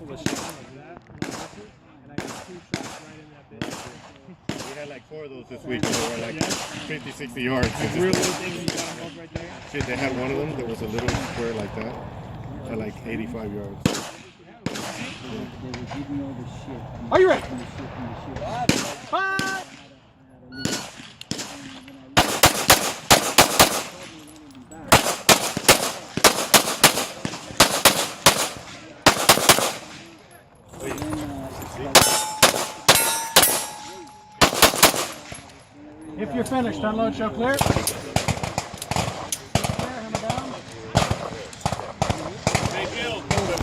full of shit like that. And I got 2 shots right in that bitch. We had like 4 of those this week. And they were like 50, 60 yards. It's Real just, little thing when you got them up right there. shit, they had one of them that was a little square like that at like 85 yards. Are you ready? What? If you're finished, unload, show clear.